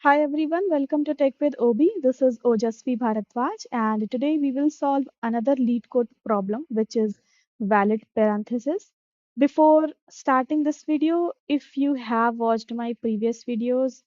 Hi everyone, welcome to Tech with Obi. This is Ojasvi Bharatwaj, and today we will solve another lead code problem, which is valid parenthesis. Before starting this video, if you have watched my previous videos,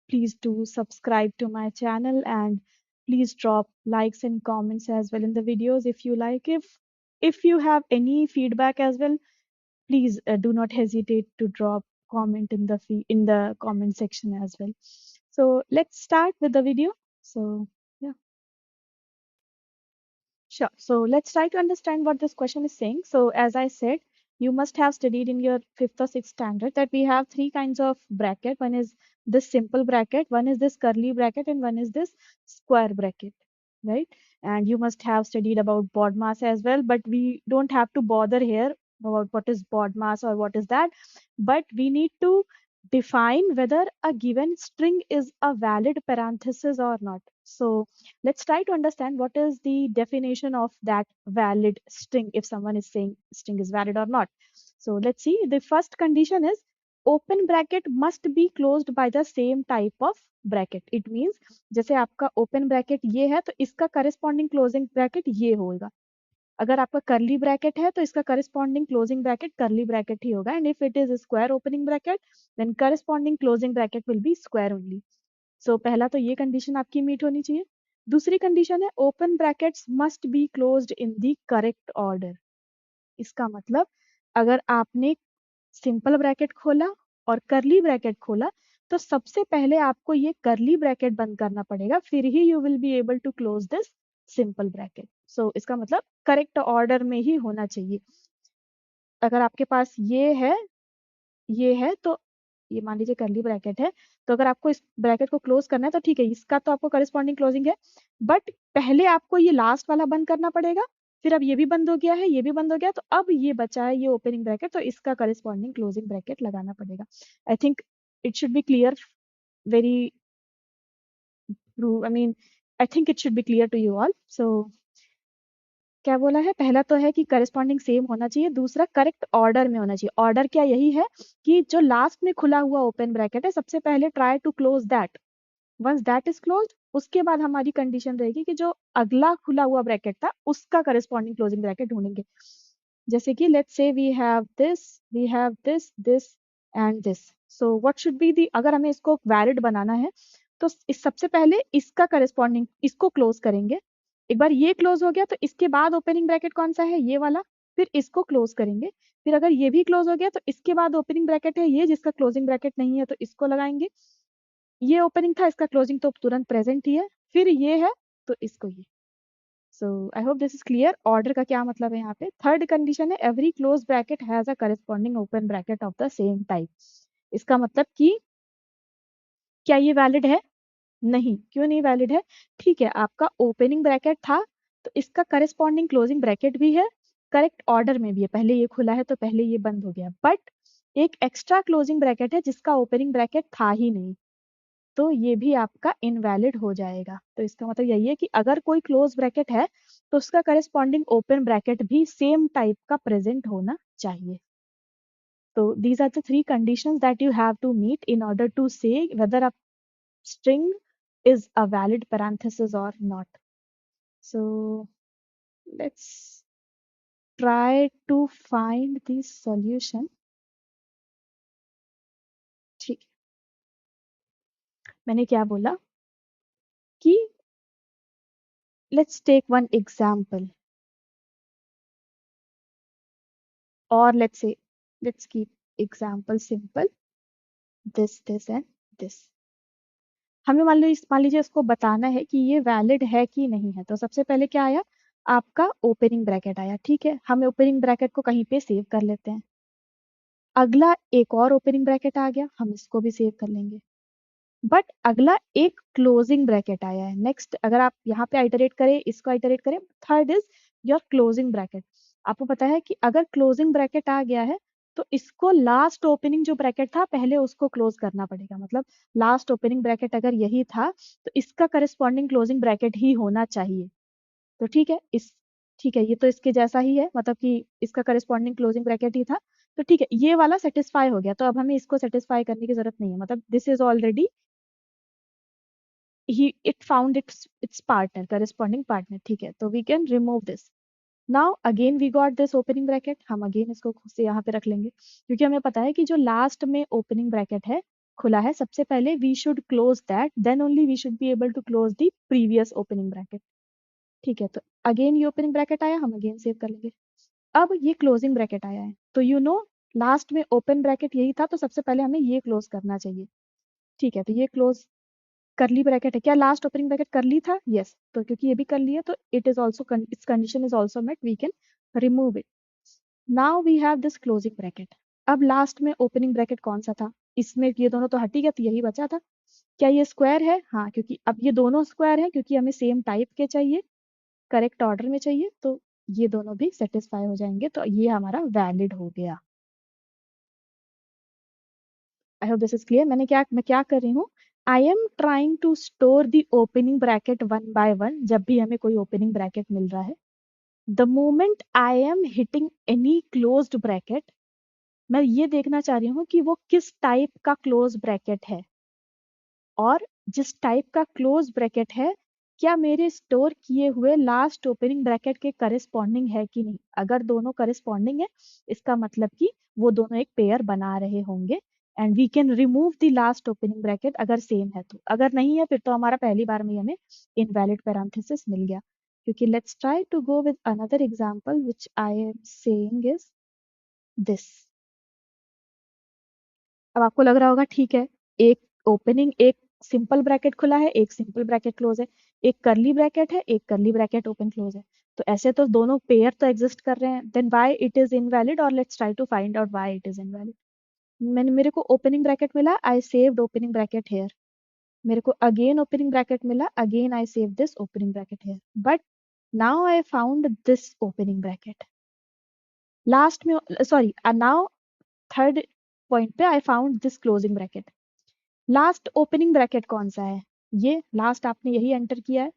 please do subscribe to my channel and please drop likes and comments as well in the videos if you like. If you have any feedback as well, please do not hesitate to drop comment in the comment section as well. So let's start with the video. So yeah, sure. So let's try to understand what this question is saying. So as I said, you must have studied in your fifth or sixth standard that we have three kinds of bracket. One is this simple bracket, one is this curly bracket, and one is this square bracket, right? And you must have studied about BODMAS as well, but we don't have to bother here about what is BODMAS or what is that, but we need to define whether a given string is a valid parenthesis or not. So let's try to understand what is the definition of that valid string if someone is saying string is valid or not. So let's see. The first condition is open bracket must be closed by the same type of bracket. It means जैसे आपका open bracket ये है तो इसका corresponding closing bracket ये होगा. अगर आपका curly bracket है तो इसका corresponding closing bracket curly bracket ही होगा. And if it is a square opening bracket, then corresponding closing bracket will be square only. So पहला तो ये condition आपकी meet होनी चाहिए. दूसरी condition है open brackets must be closed in the correct order. इसका मतलब अगर आपने सिंपल ब्रैकेट खोला और करली ब्रैकेट खोला तो सबसे पहले आपको ये करली ब्रैकेट बंद करना पड़ेगा, फिर ही you will be able to close this simple bracket. So इसका मतलब करेक्ट ऑर्डर में ही होना चाहिए. अगर आपके पास ये है तो ये मान लीजिए करली ब्रैकेट है, तो अगर आपको इस ब्रैकेट को क्लोज करना है तो ठीक है, इसका तो आपको करस्पॉन्डिंग क्लोजिंग है, बट पहले आपको ये लास्ट वाला बंद करना पड़ेगा. फिर अब ये भी बंद हो गया है, ये भी बंद हो गया, तो अब ये बचा है ये ओपनिंग ब्रैकेट, तो इसका करस्पॉन्डिंग क्लोजिंग ब्रैकेट लगाना पड़ेगा. I think it should be clear very I mean I think it should be clear to you all. So क्या बोला है, पहला तो है कि करस्पॉन्डिंग सेम होना चाहिए, दूसरा करेक्ट ऑर्डर में होना चाहिए. ऑर्डर क्या यही है कि जो लास्ट में खुला हुआ ओपन ब्रैकेट है सबसे पहले try to close that. Once that is closed उसके बाद हमारी कंडीशन रहेगी कि जो अगला खुला हुआ ब्रैकेट था उसका करस्पॉन्डिंग क्लोजिंग ब्रैकेट ढूंढेंगे. जैसे कि let's say we have this and this. So what should be the, अगर हमें इसको वैलिड बनाना है तो इस सबसे पहले इसका करस्पॉन्डिंग इसको क्लोज करेंगे. एक बार ये क्लोज हो गया तो इसके बाद ओपनिंग ब्रैकेट कौन सा है, ये वाला, फिर इसको क्लोज करेंगे. फिर अगर ये भी क्लोज हो गया तो इसके बाद ओपनिंग ब्रैकेट है ये जिसका क्लोजिंग ब्रैकेट नहीं है तो इसको लगाएंगे. ये ओपनिंग था, इसका क्लोजिंग तो तुरंत प्रेजेंट ही है, फिर ये है तो इसको ये. So I hope this is clear. Order का क्या मतलब है यहाँ पे. थर्ड कंडीशन है every close bracket has a corresponding open bracket of the same type. इसका मतलब कि क्या ये वैलिड है, नहीं. क्यों नहीं वैलिड है, ठीक है आपका ओपनिंग ब्रैकेट था तो इसका करस्पॉन्डिंग क्लोजिंग ब्रैकेट भी है, करेक्ट ऑर्डर में भी है, पहले ये खुला है तो पहले ये बंद हो गया, बट एक एक्स्ट्रा क्लोजिंग ब्रैकेट है जिसका ओपनिंग ब्रैकेट था ही नहीं, तो ये भी आपका इनवैलिड हो जाएगा. तो इसका मतलब यही है कि अगर कोई क्लोज ब्रैकेट है तो उसका करस्पॉन्डिंग ओपन ब्रैकेट भी सेम टाइप का प्रेजेंट होना चाहिए. तो these are the three conditions that you have to meet in order to say whether a string is a valid parenthesis or not. So let's try to find the solution. ठीक है, मैंने क्या बोला कि let's take one example, or let's keep example simple, this and this. हमें मान लीजिए इसको बताना है कि ये वैलिड है कि नहीं है. तो सबसे पहले क्या आया, आपका ओपनिंग ब्रैकेट आया. ठीक है, हमें ओपनिंग ब्रैकेट को कहीं पे सेव कर लेते हैं. अगला एक और ओपनिंग ब्रैकेट आ गया, हम इसको भी सेव कर लेंगे. बट अगला एक क्लोजिंग ब्रैकेट आया है. नेक्स्ट अगर आप यहाँ पे आइटरेट करें, इसको आइटरेट करें, third is your closing bracket. आपको पता है कि अगर क्लोजिंग ब्रैकेट आ गया है तो इसको लास्ट ओपनिंग जो ब्रैकेट था पहले उसको क्लोज करना पड़ेगा. मतलब लास्ट ओपनिंग ब्रैकेट अगर यही था तो इसका करस्पॉन्डिंग क्लोजिंग ब्रैकेट ही होना चाहिए. तो ठीक है, ये तो इसके जैसा ही है, मतलब कि इसका करस्पॉन्डिंग क्लोजिंग ब्रैकेट ही था. तो ठीक है, ये वाला सेटिस्फाई हो गया, तो अब हमें इसको सेटिस्फाई करने की जरूरत नहीं है. मतलब this is already it found its partner, corresponding partner, ठीक है, तो we can remove this. Now again we got this opening bracket, हम again इसको खुद से यहाँ पे रख लेंगे, क्योंकि हमें पता है कि जो लास्ट में opening bracket है खुला है, सबसे पहले we should close that, then only we should be able to close the previous opening bracket. ठीक है, तो अगेन ये ओपनिंग ब्रैकेट आया, हम अगेन सेव कर लेंगे. अब ये क्लोजिंग ब्रैकेट आया है, तो यू नो लास्ट में ओपन ब्रैकेट यही था, तो सबसे पहले हमें ये क्लोज करना चाहिए. ठीक है, तो ये क्लोज करली ब्रैकेट है. क्या लास्ट ओपनिंग ब्रैकेट करली था? यस. तो क्योंकि ये भी करली है, तो it is also, its condition is also met, we can remove it. Now we have this closing bracket. अब लास्ट में ओपनिंग ब्रैकेट कौन सा था? इसमें ये दोनों तो हट ही गया, तो यही बचा था. क्या ये स्क्वायर है? हाँ, क्योंकि अब ये दोनों स्क्वायर है, क्योंकि हमें सेम टाइप के चाहिए, करेक्ट ऑर्डर में चाहिए, तो ये दोनों भी सेटिस्फाई हो जाएंगे, तो ये हमारा वैलिड हो गया. I hope this is clear. मैं क्या कर रही हूँ, I am trying to store the opening bracket one by one. जब भी हमें कोई ओपनिंग ब्रैकेट मिल रहा है, the moment I am hitting any closed bracket, मैं ये देखना चाह रही हूँ कि वो किस टाइप का क्लोज ब्रैकेट है, और जिस टाइप का क्लोज ब्रैकेट है, क्या मेरे स्टोर किए हुए लास्ट ओपनिंग ब्रैकेट के करेस्पॉन्डिंग है कि नहीं. अगर दोनों करेस्पॉन्डिंग है, इसका मतलब कि वो दोनों एक पेयर बना रहे होंगे, and we can remove the last opening bracket अगर सेम है तो. अगर नहीं है, फिर तो हमारा पहली बार में हमें इनवैलिड पैरेंथेसिस मिल गया. क्योंकि let's try to go with another example which I am saying is this. अब आपको लग रहा होगा ठीक है, एक ओपनिंग, एक सिंपल ब्रैकेट खुला है, एक सिंपल ब्रैकेट क्लोज है, एक करली ब्रैकेट है, एक करली ब्रैकेट ओपन क्लोज है, तो ऐसे तो दोनों पेयर तो एग्जिस्ट कर रहे हैं. Then why it is invalid, और let's try to find out why it is invalid. मेरे को ओपनिंग ब्रैकेट मिला, I saved opening bracket here. मेरे को अगेन ओपनिंग ब्रैकेट मिला, again I save this opening bracket here. But now I found this opening bracket last में, sorry, now third point पे I found this closing bracket. Last opening bracket कौन सा है? ये last आपने यही enter किया है.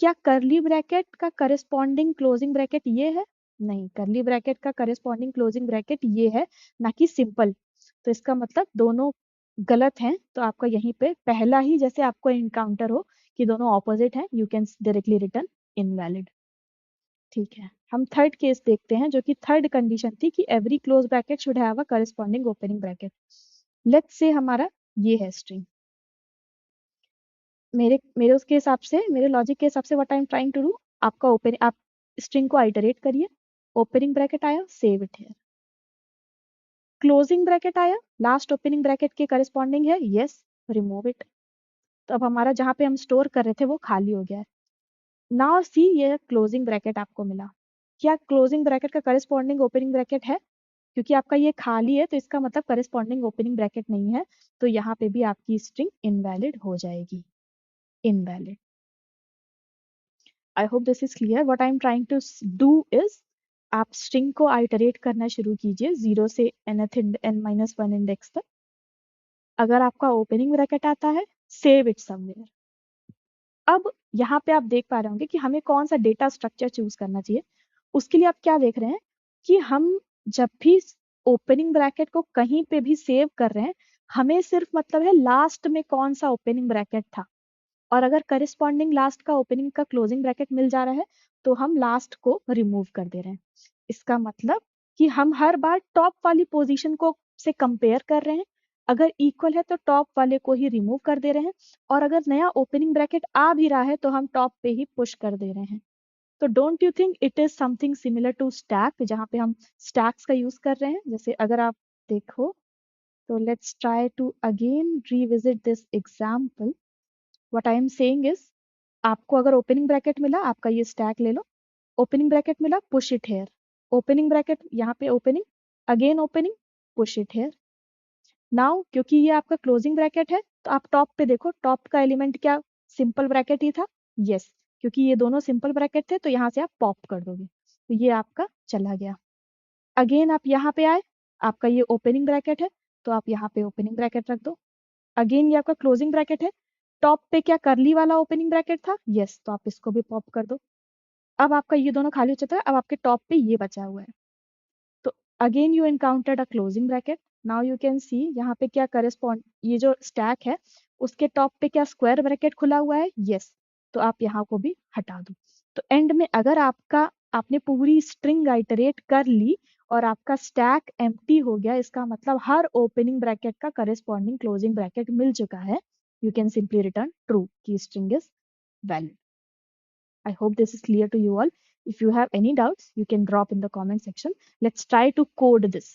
क्या करली ब्रैकेट का करेस्पॉन्डिंग क्लोजिंग ब्रैकेट ये है? नहीं, करली ब्रैकेट का करेस्पॉन्डिंग क्लोजिंग ब्रैकेट ये है, ना कि सिंपल. तो इसका मतलब दोनों गलत हैं, तो आपका यहीं पे पहला ही जैसे आपको एनकाउंटर हो कि दोनों ऑपोजिट हैं, you can directly return invalid. ठीक है, हम थर्ड केस देखते हैं, जो कि थर्ड कंडीशन थी कि every close bracket should have a corresponding opening bracket. Let's say हमारा ये है स्ट्रिंग. मेरे उसके हिसाब से, मेरे लॉजिक के हिसाब से what I am trying to do, आपका ओपन, आप स्ट्रिंग को आइटरेट करिए. ओपनिंग ब्रैकेट आया, save it here. Closing bracket आया, लास्ट ओपनिंग ब्रैकेट के करस्पॉन्डिंग है, यस, रिमूव इट. तो अब हमारा जहां पे हम स्टोर कर रहे थे वो खाली हो गया है. नाउ सी, ये क्लोजिंग ब्रैकेट आपको मिला. क्या क्लोजिंग ब्रैकेट का करस्पॉन्डिंग ओपनिंग ब्रैकेट है? क्योंकि आपका ये खाली है, तो इसका मतलब करस्पॉन्डिंग ओपनिंग ब्रैकेट नहीं है, तो यहाँ पे भी आपकी स्ट्रिंग इनवैलिड हो जाएगी. Invalid. I hope this is clear. What I am trying to do is, आप स्ट्रिंग को आइटरेट करना शुरू कीजिए 0 से n-1 इंडेक्स तक. अगर आपका ओपनिंग ब्रैकेट आता है, सेव इट समवेयर. अब यहाँ पे आप देख पा रहे होंगे कि हमें कौन सा डेटा स्ट्रक्चर चूज करना चाहिए. उसके लिए आप क्या देख रहे हैं कि हम जब भी ओपनिंग ब्रैकेट को कहीं पे भी सेव कर रहे हैं, हमें सिर्फ मतलब है लास्ट में कौन सा ओपनिंग ब्रैकेट था, और अगर करस्पॉन्डिंग लास्ट का ओपनिंग का क्लोजिंग ब्रैकेट मिल जा रहा है, तो हम लास्ट को रिमूव कर दे रहे हैं. इसका मतलब कि हम हर बार टॉप वाली पोजीशन को से कंपेयर कर रहे हैं, अगर इक्वल है तो टॉप वाले को ही रिमूव कर दे रहे हैं, और अगर नया ओपनिंग ब्रैकेट आ भी रहा है तो हम टॉप पे ही पुश कर दे रहे हैं. तो don't you think it is something similar to stack, जहाँ पे हम स्टैक्स का यूज कर रहे हैं. जैसे अगर आप देखो, तो let's try to again revisit this example. What I am saying is, आपको अगर ओपनिंग ब्रैकेट मिला, आपका ये स्टैक ले लो. ओपनिंग ब्रैकेट मिला, push it here. Opening bracket यहाँ पे opening, again opening, push it here. Now क्योंकि ये आपका क्लोजिंग ब्रैकेट है, तो आप टॉप पे देखो, टॉप का एलिमेंट क्या सिंपल ब्रैकेट ही था? यस, क्योंकि ये दोनों सिंपल ब्रैकेट थे, तो यहाँ से आप पॉप कर दोगे, तो ये आपका चला गया. अगेन आप यहाँ पे आए, आपका ये ओपनिंग ब्रैकेट है, तो आप यहाँ पे ओपनिंग ब्रैकेट रख दो. अगेन ये आपका क्लोजिंग ब्रैकेट है, टॉप पे क्या करली वाला ओपनिंग ब्रैकेट था? यस, तो आप इसको भी पॉप कर दो. अब आपका ये दोनों खाली हो चुका है, अब आपके टॉप पे ये बचा हुआ है. तो again you encountered a closing bracket, now you can see यहाँ पे क्या करेस्पॉन्ड, ये जो स्टैक है उसके टॉप पे क्या स्क्वायर ब्रैकेट खुला हुआ है, यस, तो आप यहाँ को भी हटा दो। तो एंड में अगर आपने पूरी स्ट्रिंग आइटरेट कर ली और आपका स्टैक एम्प्टी हो गया, इसका मतलब हर ओपनिंग ब्रैकेट का करेस्पॉन्डिंग क्लोजिंग ब्रैकेट मिल चुका है, you can simply return true कि string is valid. I hope this is clear to you all. If you have any doubts, you can drop in the comment section. Let's try to code this.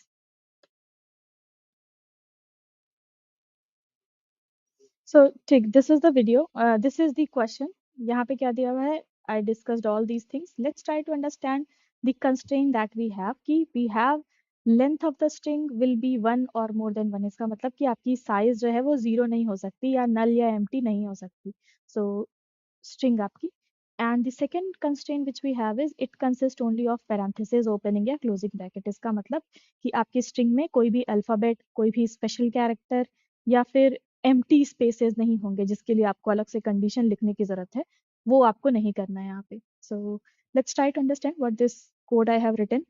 So ठीक, this is the video. This is the question. यहाँ पे क्या दिया हुआ है? I discussed all these things. Let's try to understand the constraint that we have कि we have length of the string will be one or more than one. इसका मतलब कि आपकी size जो है वो 0 नहीं हो सकती या null या empty नहीं हो सकती. So string आपकी, and the second constraint which we have is it consists only of parenthesis opening या closing bracket. इसका मतलब कि आपकी string में कोई भी अल्फाबेट, कोई भी स्पेशल कैरेक्टर या फिर empty spaces नहीं होंगे जिसके लिए आपको अलग से कंडीशन लिखने की जरूरत है, वो आपको नहीं करना है यहाँ पे. So let's try to understand what this code I have written.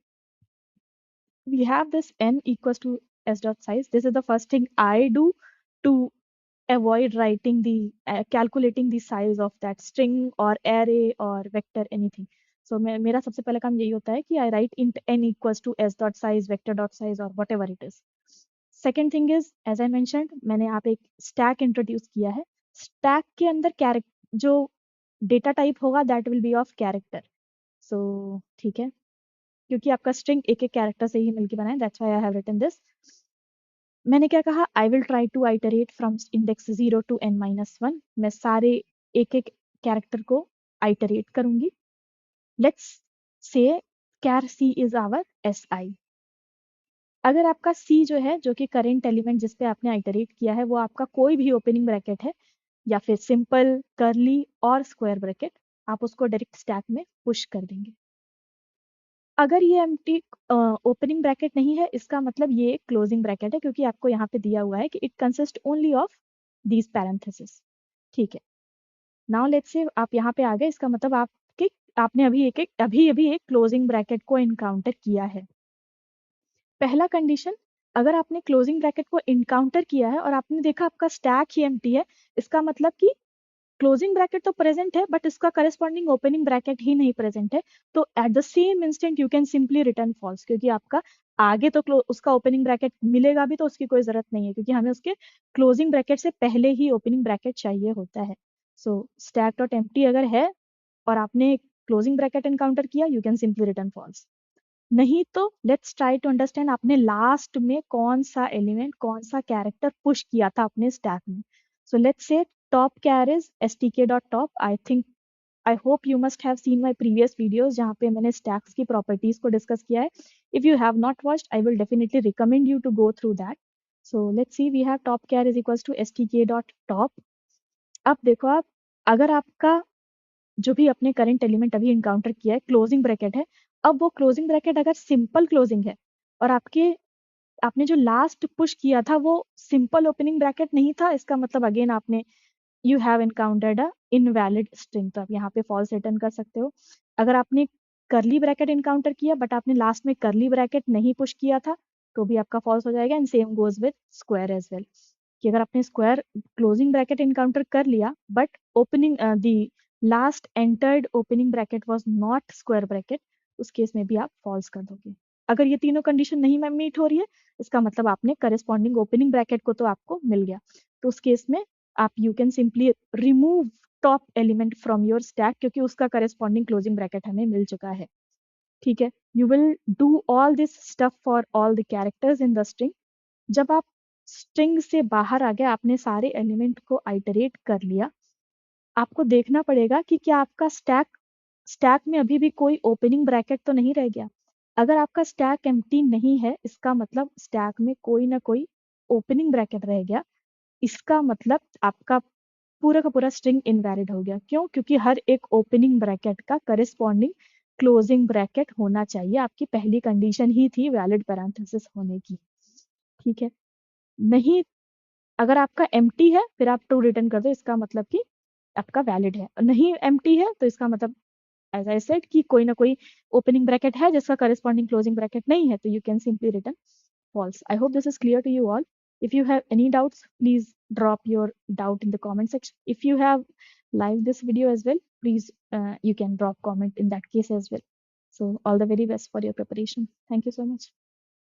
We have this n equals to s dot size. This is the first thing I do to avoid writing the calculating the size of that string or array or vector anything. So मेरा सबसे पहला काम यही होता है कि I write int n equals to s dot size, vector dot size or whatever it is. Second thing is, as I mentioned, मैंने यहाँ पे एक stack introduce किया है. Stack के अंदर जो data type होगा that will be of character. So ठीक है, क्योंकि आपका string एक एक character से ही मिलके बना है, that's why I have written this. मैंने क्या कहा, I will try to iterate from index 0 to n-1. मैं सारे एक एक कैरेक्टर को आइटरेट करूंगी. Let's say char C is our S I. अगर आपका सी जो है, जो कि करेंट एलिमेंट जिस पे आपने आइटरेट किया है, वो आपका कोई भी ओपनिंग ब्रैकेट है या फिर सिंपल कर्ली और स्क्वायर ब्रैकेट, आप उसको डायरेक्ट स्टैक में पुश कर देंगे. अगर ये एम्प्टी ओपनिंग ब्रैकेट नहीं है, इसका मतलब ये क्लोजिंग ब्रैकेट है, क्योंकि आपको यहाँ पे दिया हुआ है कि it consist only of these parenthesis. ठीक है, नाउ लेट्स से आप यहाँ पे आ गए, इसका मतलब आपने अभी अभी एक क्लोजिंग ब्रैकेट को इनकाउंटर किया है. पहला कंडीशन, अगर आपने क्लोजिंग ब्रैकेट को इनकाउंटर किया है और आपने देखा आपका स्टैक ही एम्प्टी है, इसका मतलब कि क्लोजिंग ब्रैकेट तो प्रेजेंट है बट इसका करस्पॉन्डिंग ओपनिंग ब्रैकेट ही नहीं प्रेजेंट है. तो at the same instant you can simply return false, क्योंकि आपका आगे तो उसका ओपनिंग ब्रैकेट मिलेगा भी तो उसकी कोई जरूरत नहीं है, क्योंकि हमें उसके क्लोजिंग ब्रैकेट से पहले ही ओपनिंग ब्रैकेट चाहिए होता है. सो स्टैक डॉट एम्प्टी अगर है और आपने क्लोजिंग ब्रैकेट एनकाउंटर किया, you can simply return false. नहीं तो लेट्स ट्राई टू अंडरस्टैंड आपने लास्ट में कौन सा एलिमेंट, कौन सा कैरेक्टर पुश किया था अपने स्टैक में. So let's say top char is stk.top. I hope you must have seen my previous videos जहाँ पे मैंने stacks की properties को discuss किया है. If you have not watched, I will definitely recommend you to go through that. So let's see, we have top char is equals to stk.top. अब देखो आप, अगर आपका जो भी अपने करंट एलिमेंट अभी इनकाउंटर किया है क्लोजिंग ब्रैकेट है, अब वो क्लोजिंग ब्रैकेट अगर सिंपल क्लोजिंग है और आपने जो लास्ट पुश किया था वो सिंपल ओपनिंग ब्रैकेट नहीं था, इसका मतलब अगेन आपने you have encountered a invalid string. तो आप यहाँ पे फॉल्स रिटर्न कर सकते हो. अगर आपने करली ब्रैकेट इनकाउंटर किया बट आपने लास्ट में करली ब्रैकेट नहीं पुश किया था, तो भी आपका फॉल्स हो जाएगा. And same goes with square as well, कि अगर आपने स्क्वायर क्लोजिंग ब्रैकेट इनकाउंटर कर लिया but opening the last entered opening bracket was not square bracket, उस केस में भी आप फॉल्स कर दोगे. अगर ये तीनों कंडीशन नहीं मीट हो रही है, इसका मतलब आपने करेस्पॉन्डिंग ओपनिंग ब्रैकेट को तो आपको मिल गया, तो उस केस में आप you can simply remove top element from your stack, क्योंकि उसका करेस्पॉन्डिंग क्लोजिंग ब्रैकेट हमें मिल चुका है. ठीक है, you will do all this stuff for all the characters in the string. जब आप स्ट्रिंग से बाहर आ गए, आपने सारे एलिमेंट को आइटरेट कर लिया, आपको देखना पड़ेगा कि क्या आपका स्टैक में अभी भी कोई ओपनिंग ब्रैकेट तो नहीं रह गया. अगर आपका स्टैक एम्प्टी नहीं है, इसका मतलब स्टैक में कोई ना कोई ओपनिंग ब्रैकेट रह गया. इसका मतलब आपका पूरा का पूरा स्ट्रिंग इनवैलिड हो गया. क्यों? क्योंकि हर एक ओपनिंग ब्रैकेट का करेस्पॉन्डिंग क्लोजिंग ब्रैकेट होना चाहिए. आपकी पहली कंडीशन ही थी वैलिड पैरेंथेसिस होने की. ठीक है, नहीं, अगर आपका एम्प्टी है फिर आप ट्रू रिटर्न कर दो, इसका मतलब कि आपका वैलिड है. नहीं एम्प्टी है तो इसका मतलब एज आई सेड कि कोई ना कोई ओपनिंग ब्रैकेट है जिसका करेस्पॉन्डिंग क्लोजिंग ब्रैकेट नहीं है, तो you can simply return false. I hope this is clear to you all. If you have any doubts, please drop your doubt in the comment section. If you have liked this video as well, please you can drop comment in that case as well. So all the very best for your preparation. Thank you so much.